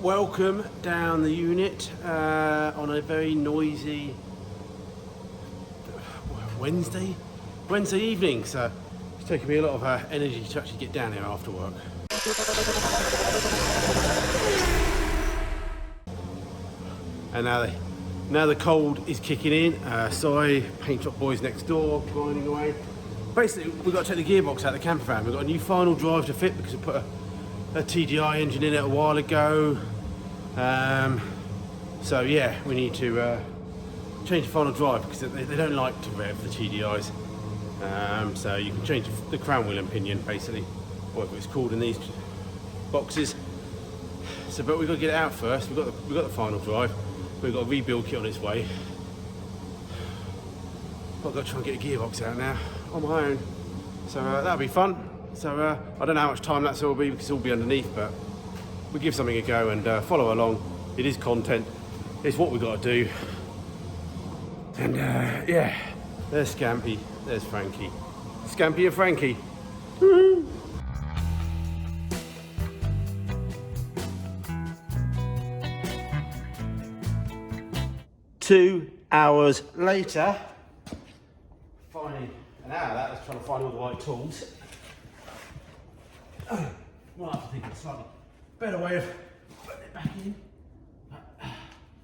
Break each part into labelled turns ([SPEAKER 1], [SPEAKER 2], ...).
[SPEAKER 1] Welcome down the unit on a very noisy Wednesday evening. So it's taken me a lot of energy to actually get down here after work. And now the cold is kicking in. Sorry, paint shop boys next door grinding away. Basically, we've got to take the gearbox out of the camper van. We've got a new final drive to fit because we put a TDI engine in it a while ago. So yeah, we need to change the final drive because they don't like to rev the TDIs. So you can change the crown wheel and pinion, basically, whatever it's called in these boxes. So, but we've got to get it out first. We've got the final drive. We've got a rebuild kit on its way. I've got to try and get a gearbox out now on my own. So that'll be fun. So I don't know how much time that's will be because it'll be underneath, but we'll give something a go and follow along. It is content. It's what we've got to do. And yeah, there's Scampy, there's Frankie. Scampy and Frankie. Woo-hoo. Two hours later, finding an hour that was trying to find all the right tools. Might have to think of a slightly better way of putting it back in.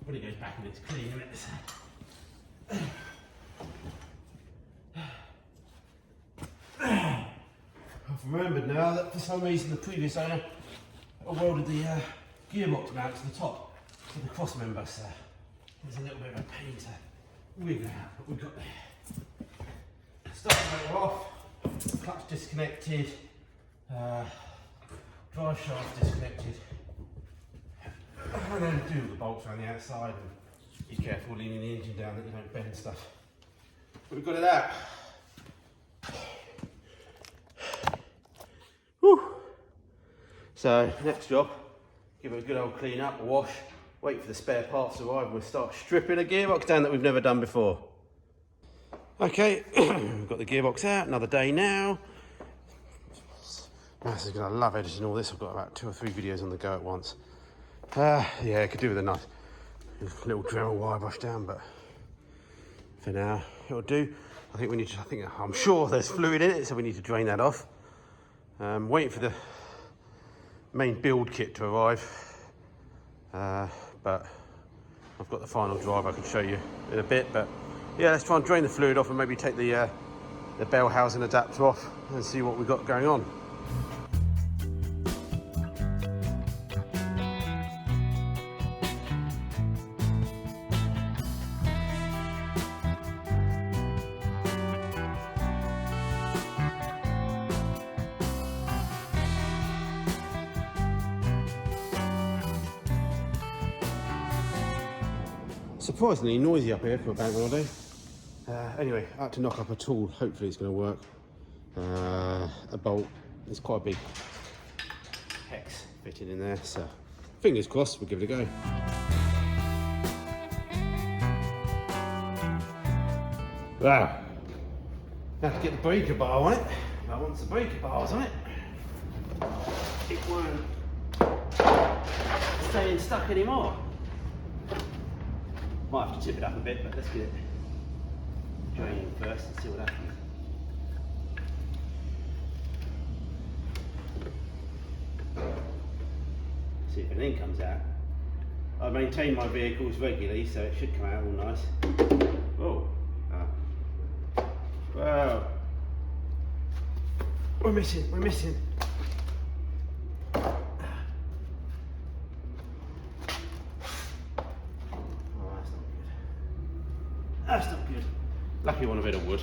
[SPEAKER 1] When it goes back in, it's clean, isn't it? I've remembered now that for some reason the previous owner welded the gearbox mount to the top of the cross member, so there's a little bit of a pain to wiggle out, but we've got the starter motor off, clutch disconnected, drive shaft disconnected, and then do the bolts around the outside and be careful leaning the engine down that you don't bend stuff. But we've got it out. Whew. So next job, give it a good old clean up, a wash, wait for the spare parts to arrive and we'll start stripping a gearbox down that we've never done before. Okay, we've got the gearbox out, another day now. Mass is going to love editing all this. I've got about 2 or 3 videos on the go at once. Yeah, I could do with a nice little Dremel wire brush down, but for now it'll do. I think we need to, I'm sure there's fluid in it, so we need to drain that off. Waiting for the main build kit to arrive, but I've got the final drive I can show you in a bit. But yeah, let's try and drain the fluid off and maybe take the bell housing adapter off and see what we've got going on. Surprisingly noisy up here for a bank holiday. Anyway, I had to knock up a tool. Hopefully it's going to work. A bolt. It's quite a big hex fitting in there, so fingers crossed, we'll give it a go. Wow. Have to get the breaker bar on it. I want the breaker bars on it. It won't staying stuck anymore. Might have to tip it up a bit, but let's get it draining first and see what happens. See if anything comes out. I maintain my vehicles regularly, so it should come out all nice. Oh, wow. We're missing. That's not good. Lucky one a bit of wood.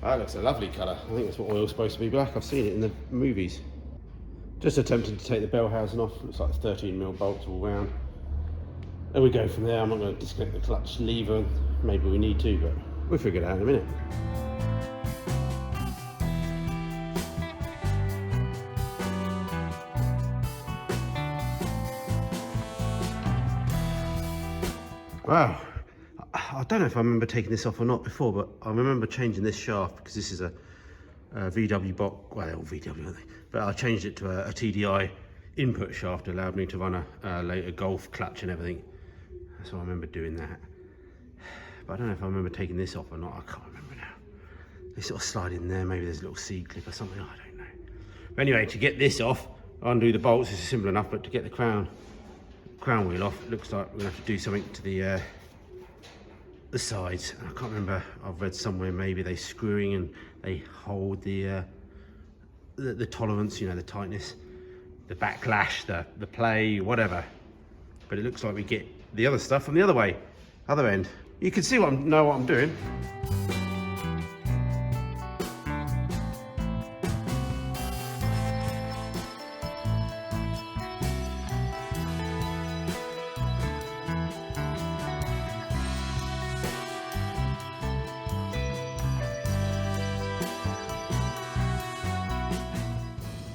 [SPEAKER 1] That looks a lovely colour. I think that's what oil's supposed to be black. I've seen it in the movies. Just attempting to take the bell housing off. Looks like 13mm bolts all round. And we go from there. I'm not going to disconnect the clutch lever. Maybe we need to, but we'll figure it out in a minute. Wow, I don't know if I remember taking this off or not before, but I remember changing this shaft because this is a VW box, well they're all VW aren't they? But I changed it to a TDI input shaft, allowed me to run a later Golf clutch and everything. So I remember doing that. But I don't know if I remember taking this off or not, I can't remember now. They sort of slide in there, maybe there's a little seat clip or something, I don't know. But anyway, to get this off, undo the bolts, this is simple enough, but to get the crown wheel off, it looks like we're gonna have to do something to the sides. I can't remember, I've read somewhere maybe they screwing and they hold the tolerance, you know, the tightness, the backlash, the play, whatever. But it looks like we get the other stuff from the other end. You can see know what I'm doing.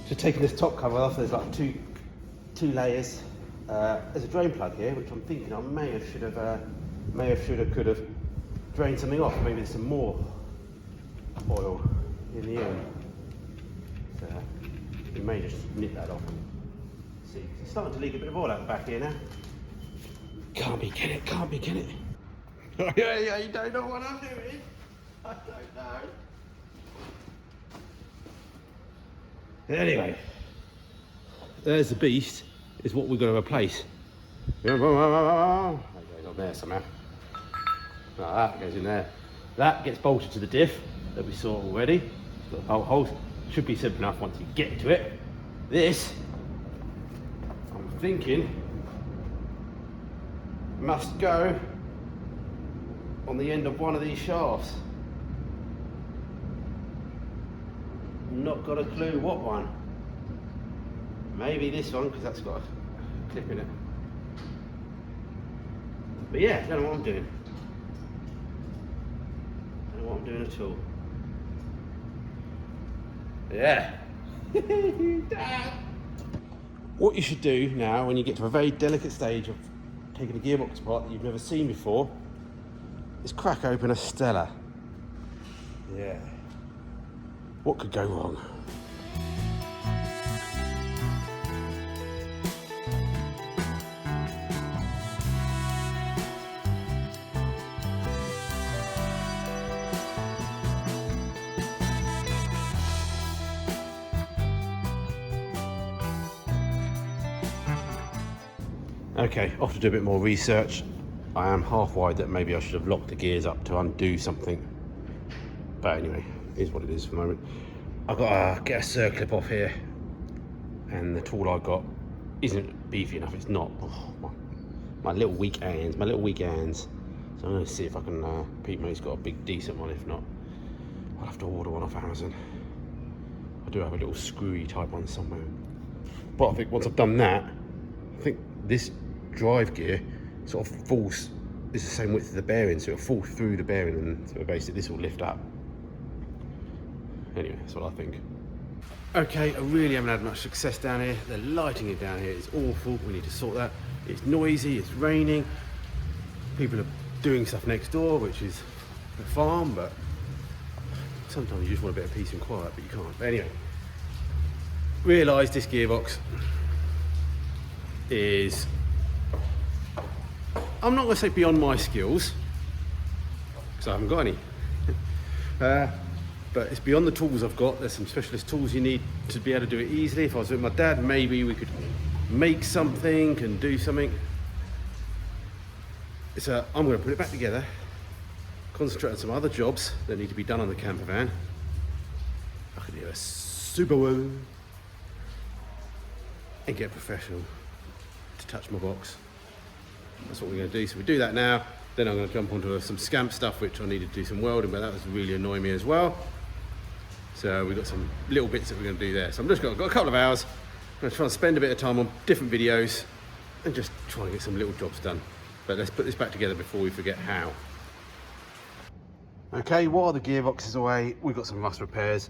[SPEAKER 1] So taking this top cover off, there's like two layers. There's a drain plug here, which I'm thinking I could have drained something off. Maybe there's some more oil in the end. So we may just nip that off. See, it's starting to leak a bit of oil out the back here now. Can't be, can it? Can't be, can it? Yeah, you don't know what I'm doing. I don't know. Anyway, there's the beast, is what we're going to replace. That goes on there somehow. That goes in there. That gets bolted to the diff that we saw already. It's got bolt holes. Should be simple enough once you get to it. This, I'm thinking, must go on the end of one of these shafts. Not got a clue what one. Maybe this one, because that's got a clip in it. But yeah, don't know what I'm doing. Don't know what I'm doing at all. Yeah. What you should do now, when you get to a very delicate stage of taking a gearbox apart that you've never seen before, is crack open a Stella. Yeah. What could go wrong? Okay, off to do a bit more research. I am half-wide that maybe I should have locked the gears up to undo something. But anyway, is what it is for the moment. I've got to get a circlip off here, and the tool I got isn't beefy enough. It's not. Oh, my little weak hands. So I'm going to see if I can. Pete Mate's got a big decent one. If not, I'll have to order one off Amazon. I do have a little screwy type one somewhere. But I think once I've done that, I think this drive gear sort of falls. It's the same width as the bearing, so it'll fall through the bearing, and so basically this will lift up. Anyway, that's what I think. Okay, I really haven't had much success down here. The lighting in down here is awful. We need to sort that. It's noisy, it's raining. People are doing stuff next door, which is the farm, but sometimes you just want a bit of peace and quiet, but you can't. But anyway, realised this gearbox is, I'm not going to say beyond my skills, because I haven't got any. But it's beyond the tools I've got. There's some specialist tools you need to be able to do it easily. If I was with my dad, maybe we could make something and do something. So I'm going to put it back together, concentrate on some other jobs that need to be done on the camper van. I could do a super woo and get professional to touch my box. That's what we're going to do. So we do that now. Then I'm going to jump onto some scamp stuff, which I needed to do some welding, but that was really annoying me as well. So we've got some little bits that we're going to do there. So I've got a couple of hours. I'm going to try and spend a bit of time on different videos and just try and get some little jobs done. But let's put this back together before we forget how. Okay, while the gearbox is away, we've got some rust repairs.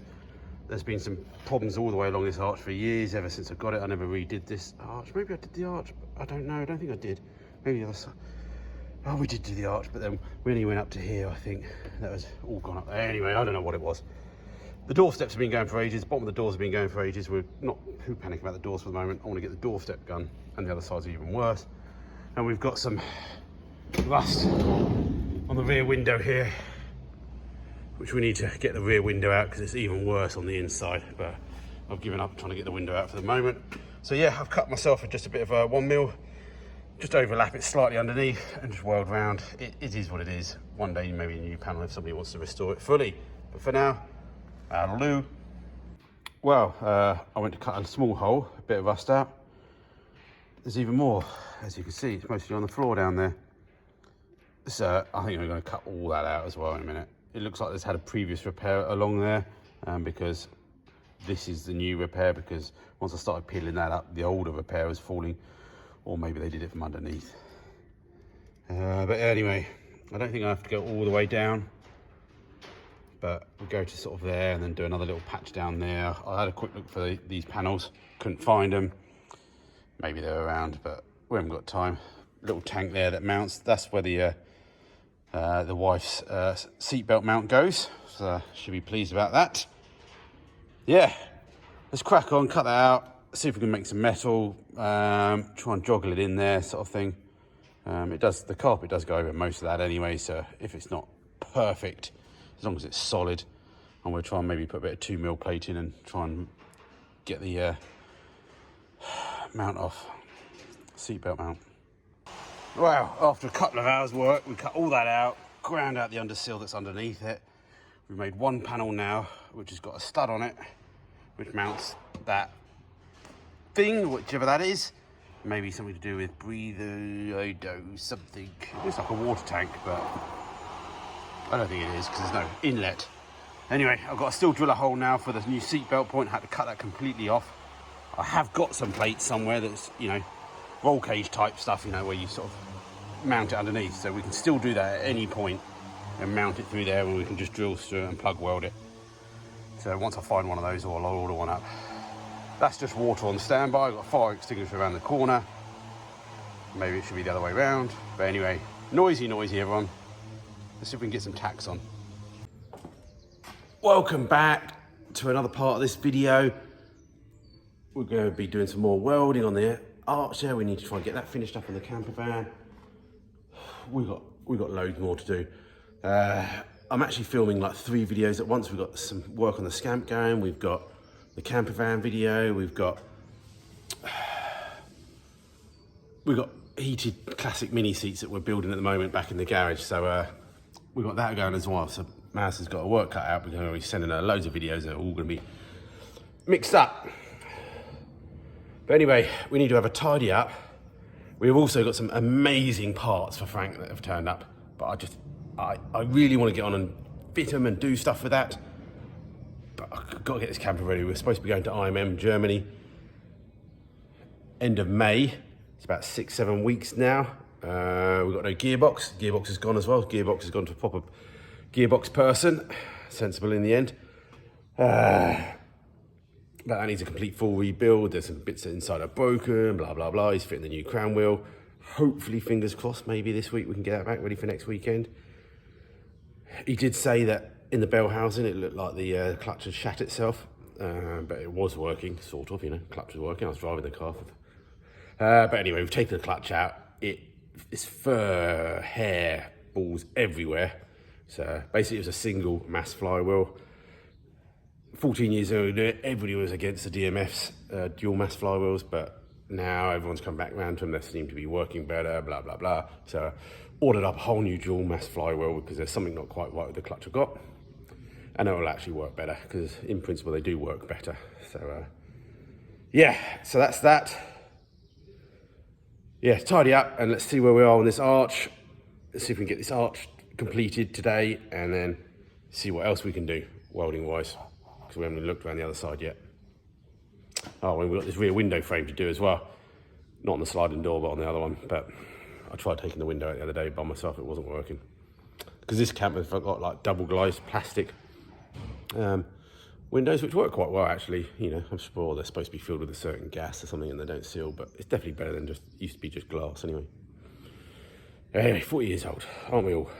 [SPEAKER 1] There's been some problems all the way along this arch for years. Ever since I got it, I never redid this arch. Maybe I did the arch, but I don't know. I don't think I did. Maybe the other side. Oh, we did do the arch, but then we only went up to here, I think. That was all gone up there. Anyway, I don't know what it was. The door steps have been going for ages, the bottom of the doors have been going for ages. We're not too panicking about the doors for the moment. I want to get the doorstep done, and the other sides are even worse. And we've got some rust on the rear window here, which we need to get the rear window out because it's even worse on the inside, but I've given up trying to get the window out for the moment. So yeah, I've cut myself with just a bit of a 1mm, just overlap it slightly underneath and just weld round. It is what it is. One day maybe a new panel if somebody wants to restore it fully, but for now, that'll do. Well, I went to cut a small hole, a bit of rust out. There's even more, as you can see, it's mostly on the floor down there. So I think I'm going to cut all that out as well in a minute. It looks like it's had a previous repair along there, because this is the new repair, because once I started peeling that up, the older repair was falling, or maybe they did it from underneath. But anyway, I don't think I have to go all the way down, but we'll go to sort of there and then do another little patch down there. I had a quick look for these panels, couldn't find them. Maybe they're around, but we haven't got time. Little tank there that mounts, that's where the wife's seatbelt mount goes, so she'll be pleased about that. Yeah, let's crack on, cut that out, see if we can make some metal, try and joggle it in there, sort of thing. The carpet does go over most of that anyway, so if it's not perfect, as long as it's solid, I'm going to try and maybe put a bit of 2mm plate in and try and get the mount off, seatbelt mount. Well, after a couple of hours work, we cut all that out, ground out the undersill that's underneath it. We've made one panel now, which has got a stud on it, which mounts that thing, whichever that is. Maybe something to do with breather, I don't know, something. It looks like a water tank, but I don't think it is, because there's no inlet. Anyway, I've got to still drill a hole now for the new seatbelt point. I had to cut that completely off. I have got some plates somewhere that's, you know, roll cage type stuff, you know, where you sort of mount it underneath, so we can still do that at any point and mount it through there, and we can just drill through it and plug weld it. So once I find one of those, I'll order one up. That's just water on standby. I've got a fire extinguisher around the corner. Maybe it should be the other way around, but anyway, noisy everyone. Let's see if we can get some tacks on. Welcome back to another part of this video. We're going to be doing some more welding on the arch there. We need to try and get that finished up on the camper van. We've got loads more to do. I'm actually filming like 3 videos at once. We've got some work on the scamp going. We've got the camper van video. We've got heated classic mini seats that we're building at the moment back in the garage. So we've got that going as well. So Maz has got a work cut out. We're going to be sending her loads of videos that are all going to be mixed up. But anyway, we need to have a tidy up. We've also got some amazing parts for Frank that have turned up, but I really want to get on and fit them and do stuff with that. But I've got to get this camper ready. We're supposed to be going to IMM Germany end of May. It's about 6-7 weeks now. We've got no gearbox. Gearbox is gone as well. Gearbox has gone to a proper gearbox person. Sensible in the end. But that needs a complete full rebuild. There's some bits inside are broken, blah, blah, blah. He's fitting the new crown wheel. Hopefully, fingers crossed, maybe this week we can get that back ready for next weekend. He did say that in the bell housing, it looked like the clutch had shat itself. But it was working, sort of, you know, clutch was working. I was driving the car. But anyway, we've taken the clutch out. It's fur, hair, balls everywhere. So basically, it was a single mass flywheel. 14 years ago, everybody was against the DMF's dual mass flywheels, but now everyone's come back around to them. They seem to be working better, blah, blah, blah. So ordered up a whole new dual mass flywheel because there's something not quite right with the clutch I've got. And it will actually work better because in principle they do work better. So yeah, so that's that. Yeah, tidy up and let's see where we are on this arch. Let's see if we can get this arch completed today and then see what else we can do welding wise. We haven't even looked around the other side yet. Oh, and we've got this rear window frame to do as well. Not on the sliding door, but on the other one. But I tried taking the window out the other day by myself, it wasn't working. Because this camper's got like double glazed plastic windows, which work quite well actually. You know, I'm sure they're supposed to be filled with a certain gas or something and they don't seal, but it's definitely better than used to be just glass anyway. Anyway, 40 years old, aren't we all?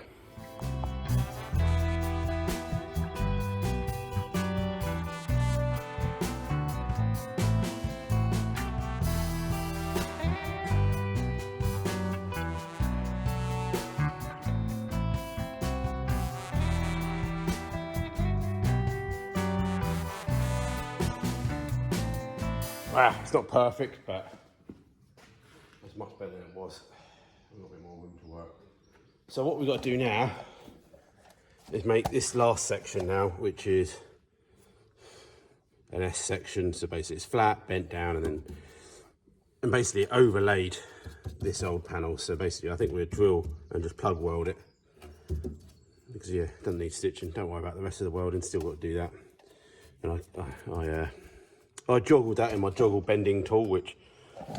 [SPEAKER 1] It's not perfect, but it's much better than it was. A little bit more room to work. So what we've got to do now is make this last section now, which is an S section. So basically it's flat, bent down, and basically overlaid this old panel. So basically I think we'll drill and just plug weld it, because yeah, it doesn't need stitching. Don't worry about the rest of the welding, still got to do that. And I joggled that in my joggle bending tool, which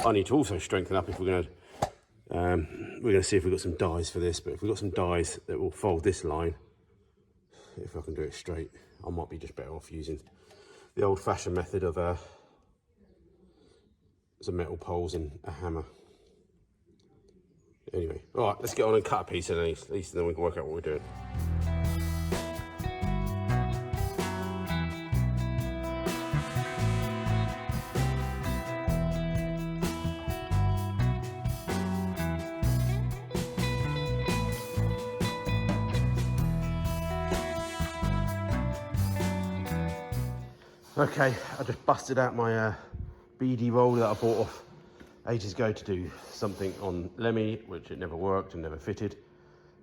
[SPEAKER 1] I need to also strengthen up if we're going to see if we've got some dies for this. But if we've got some dies that will fold this line, if I can do it straight, I might be just better off using the old-fashioned method of some metal poles and a hammer. Anyway, all right, let's get on and cut a piece at least, and then we can work out what we're doing. Okay, I just busted out my BD roller that I bought off ages ago to do something on Lemmy, which it never worked and never fitted.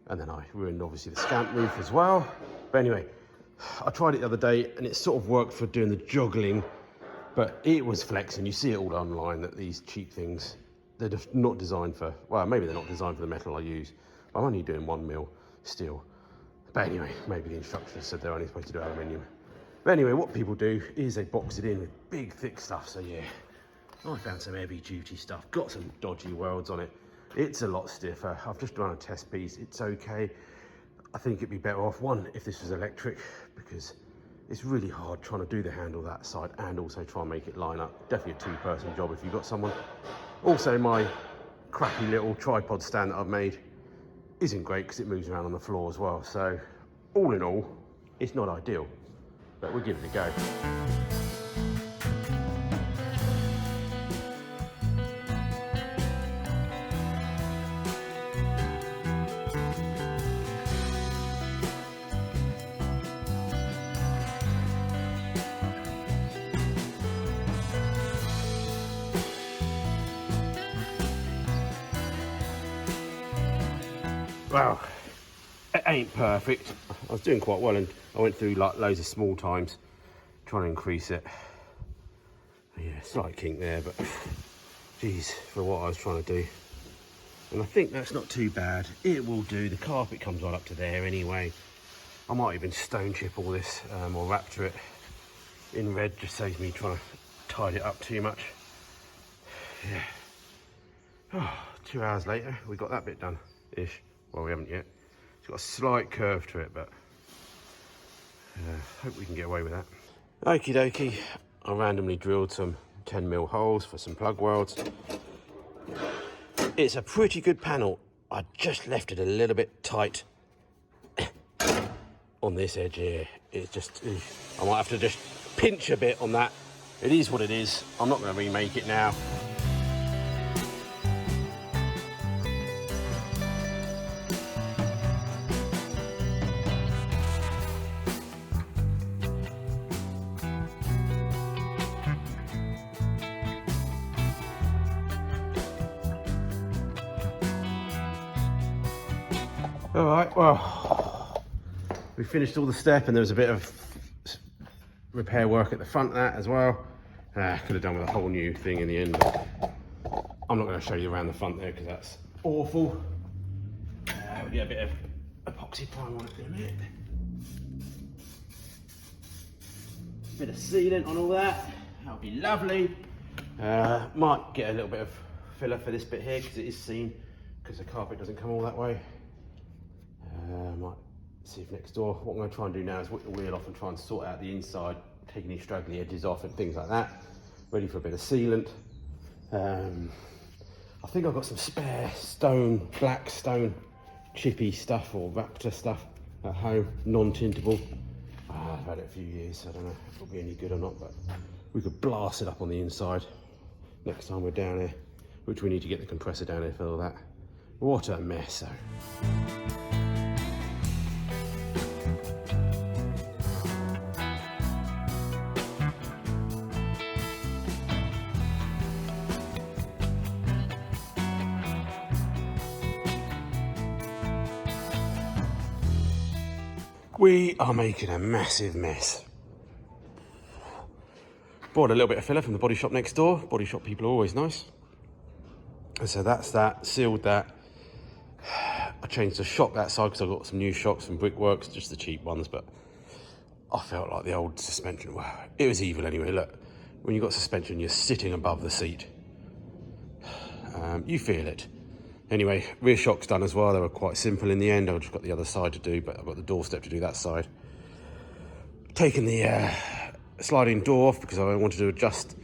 [SPEAKER 1] And then I ruined obviously the scamp roof as well. But anyway, I tried it the other day and it sort of worked for doing the juggling, but it was flexing. You see it all online that these cheap things, they're just not designed for, well, maybe they're not designed for the metal I use. I'm only doing 1mm steel. But anyway, maybe the instructions said they're only supposed to do aluminium. But anyway, what people do is they box it in with big, thick stuff. So yeah, I found some heavy duty stuff, got some dodgy welds on it. It's a lot stiffer. I've just done a test piece. It's okay. I think it'd be better off, one, if this was electric, because it's really hard trying to do the handle that side and also try and make it line up. Definitely a two-person job if you've got someone. Also, my crappy little tripod stand that I've made isn't great because it moves around on the floor as well. So all in all, it's not ideal, but we'll give it a go. Well, it ain't perfect. I was doing quite well and I went through like loads of small times trying to increase it. Yeah, slight kink there, but geez, for what I was trying to do. And I think that's not too bad. It will do. The carpet comes right up to there anyway. I might even stone chip all this or rapture it in red, just saves me trying to tidy it up too much. Yeah. Oh, 2 hours later, we got that bit done-ish. Well, we haven't yet. It's got a slight curve to it, but hope we can get away with that. Okie dokie, I randomly drilled some 10mm holes for some plug welds. It's a pretty good panel. I just left it a little bit tight on this edge here. It's just, I might have to just pinch a bit on that. It is what it is. I'm not going to remake it now. All right, well, we finished all the step and there was a bit of repair work at the front of that as well. Could have done with a whole new thing in the end, but I'm not going to show you around the front there because that's awful. We'll get a bit of epoxy prime on it in a minute. Bit of sealant on all that, that'll be lovely. Might get a little bit of filler for this bit here because it is seam, because the carpet doesn't come all that way. Might see if next door, what I'm going to try and do now is whip the wheel off and try and sort out the inside, taking these straggly edges off and things like that. Ready for a bit of sealant. I think I've got some spare stone, black stone, chippy stuff or Raptor stuff at home, non-tintable. I've had it a few years, so I don't know if it'll be any good or not, but we could blast it up on the inside next time we're down here, which we need to get the compressor down here for all that. What a mess though. We are making a massive mess. Bought a little bit of filler from the body shop next door. Body shop people are always nice. And so that's that, sealed that. I changed the shock that side because I got some new shocks from Brickworks, just the cheap ones, but I felt like the old suspension, wow, it was evil anyway. Look, when you've got suspension, you're sitting above the seat. You feel it. Anyway, rear shock's done as well. They were quite simple in the end. I've just got the other side to do, but I've got the doorstep to do that side. Taken the sliding door off because I wanted to adjust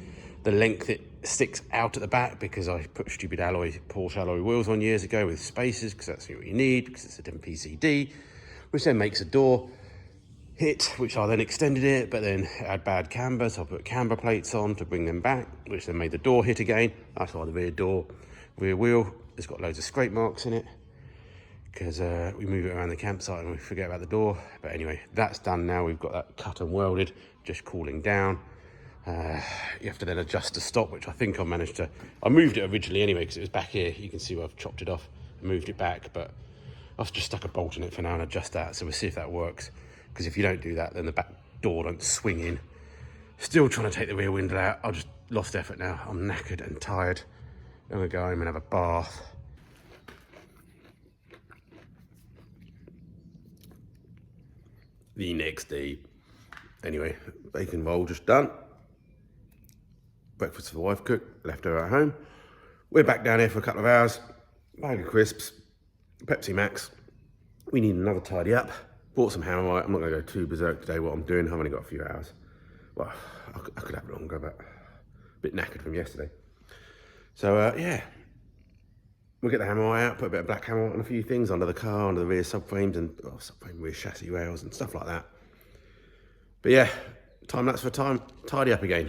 [SPEAKER 1] the length it sticks out at the back, because I put stupid Porsche alloy wheels on years ago with spacers, because that's what you need, because it's a different PCD, which then makes a door hit, which I then extended it, but then it had bad camber, so I put camber plates on to bring them back, which then made the door hit again. That's why the rear wheel has got loads of scrape marks in it, because we move it around the campsite and we forget about the door. But anyway, that's done now. We've got that cut and welded, just cooling down. You have to then adjust the stop, which I think I managed to. I moved it originally anyway because it was back here. You can see where I've chopped it off and moved it back, but I've just stuck a bolt in it for now and adjust that. So we'll see if that works, because if you don't do that, then the back door don't swing in. Still trying to take the rear window out. I just lost effort now. I'm knackered and tired. I'm gonna go home and have a bath. The next day. Anyway, bacon roll just done. Breakfast for the wife cooked, left her at home. We're back down here for a couple of hours. Bag of crisps, Pepsi Max. We need another tidy up. Bought some hammerite. I'm not gonna go too berserk today what I'm doing. I've only got a few hours. Well, I could have longer, but a bit knackered from yesterday. So yeah, we'll get the hammerite out, put a bit of black hammerite on a few things under the car, under the rear subframes and subframe rear chassis rails and stuff like that. But yeah, time lapse for time, tidy up again.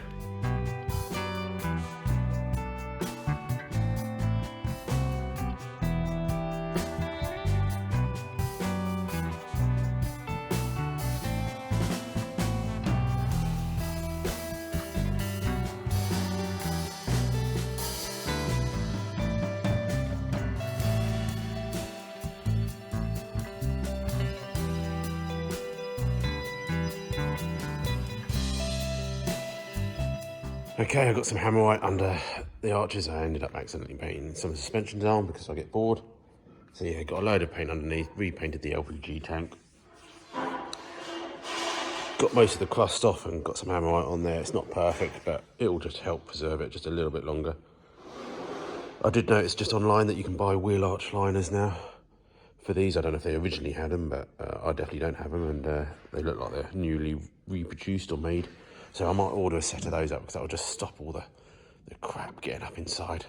[SPEAKER 1] Okay, I got some hammerite under the arches. I ended up accidentally painting some suspensions on because I get bored. So yeah, got a load of paint underneath, repainted the LPG tank. Got most of the crust off and got some hammerite on there. It's not perfect, but it will just help preserve it just a little bit longer. I did notice just online that you can buy wheel arch liners now for these. I don't know if they originally had them, but I definitely don't have them, and they look like they're newly reproduced or made. So I might order a set of those up, because that'll just stop all the crap getting up inside.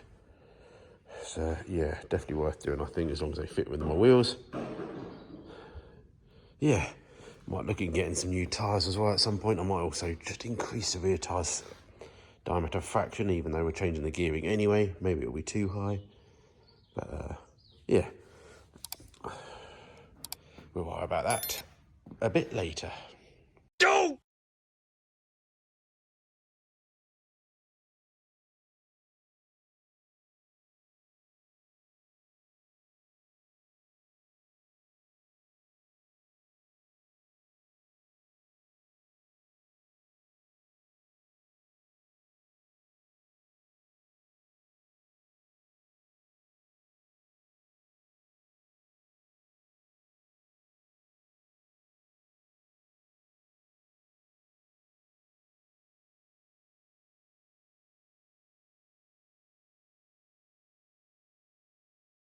[SPEAKER 1] So yeah, definitely worth doing, I think, as long as they fit with my wheels. Yeah, might look at getting some new tyres as well at some point. I might also just increase the rear tyres diameter fraction, even though we're changing the gearing anyway. Maybe it'll be too high. But yeah, we'll worry about that a bit later.